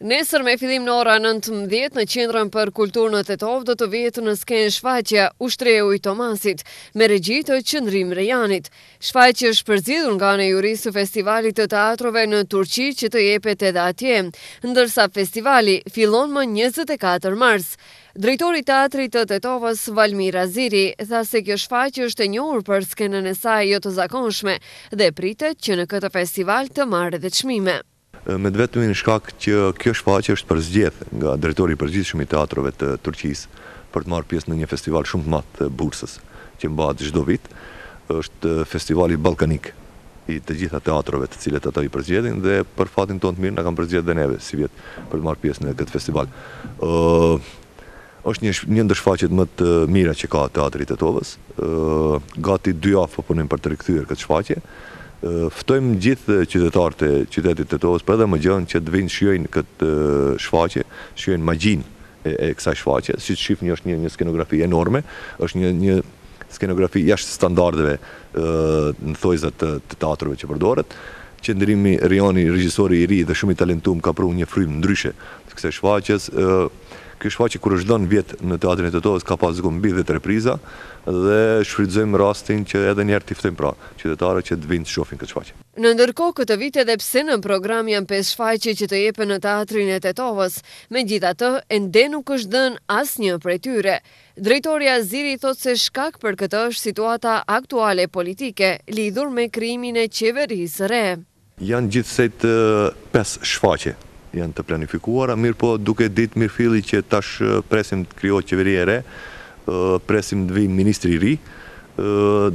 Nesër me fillim në ora 19 në Qendrën për Kulturë në Tetov do të vihet në skenë shfaqja Ushtreu i Tomasit me regji të Qëndrim Rejanit. Shfaqja është përzgjedhur nga ana e jurisë së Festivalit të Teatrove në Turqi që të jepet edhe atje, ndërsa festivali fillon më 24 mars. Drejtori i Teatrit të Tetovës, Valmir Aziri, tha se kjo shfaqje është e njohur për skenën e saj jo të zakonshme dhe pritet që në këtë festival të marrë edhe çmime. Me vetëmin shkak që kjo shfaqje është përzgjedhur nga drejtori i përgjithshëm i teatrove të Turqisë për të marrë pjesë në një festival shumë të madh të bursës që mbahet çdo vit, është festivali ballkanik i të gjitha teatrove të cilët ata i përzgjedhin dhe për fatin tonë të mirë na kanë përzgjedhur dhe neve si vjet për të marrë pjesë në këtë festival. Është një ndër shfaqjet më të mira që ka teatri i Tetovës. Gati 2 javë po punojmë për të rikthyer këtë shfaqje. Ftojmë gjithë qytetarët e qytetit Tetovës, për edhe më gjën që të vinë shijojnë këtë shfaqje, shijojnë magjinë e kësaj shfaqje. Siç shihni është një skenografi enorme, është një skenografi jashtë standardeve në thojzat të teatrove që përdoret. Qëndrimi Rejani, regjisori i ri dhe shumë i talentuar, ka pruar një frymë ndryshe të kësaj shfaqjes. Kjo shfaqje kur është dhënë vjet në teatrin e Tetovës ka pasur mbi 10 repriza dhe shfrytëzojmë rastin që edhe një herë t'i ftojmë qytetarët që të vinë të shohin këtë shfaqje. Në ndërkohë këtë vit edhe pse në program janë 5 shfaqje që të jepen në teatrin e Tetovës, megjithatë ende nuk është dhënë asnjë prej tyre. Drejtori Aziri thotë se shkak për këtë është situata aktuale politike lidhur me krijimin e qeverisë së re. Janë gjithsej 5 shfaqje janë të planifikuara, mirë po duke ditë mirëfilli që tash presim të krijohet qeveri e re, presim të vijë ministri i ri,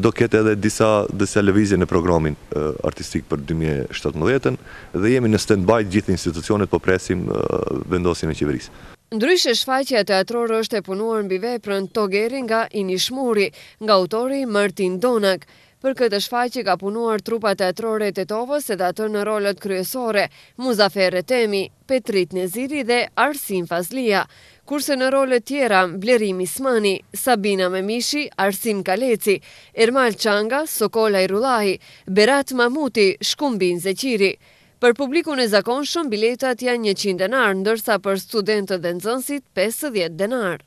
do ketë edhe disa lëvizje në programin artistik për 2017 dhe jemi në stand-by gjithë institucionet po presim vendosjen e qeverisë. Ndryshe shfaqja teatrore është e punuar mbi veprën Togeri nga Inishmuri, nga autori Martin Donak. Për këtë shfaqje ka punuar trupa teatrore e Tetovës edhe atë në rolet kryesore, Muzafer Etemi, Petrit Neziri dhe Arsim Fazlia, kurse në rolet tjera Blerim Ismani, Sabina Memishi, Arsim Kaleci, Ermal Çanga, Sokola Irullahi, Berat Mahmuti, Shkumbin Zeqiri. Për publikun e zakonshëm biletat janë 100 denar, ndërsa për studentët dhe nxënësit 50 denar.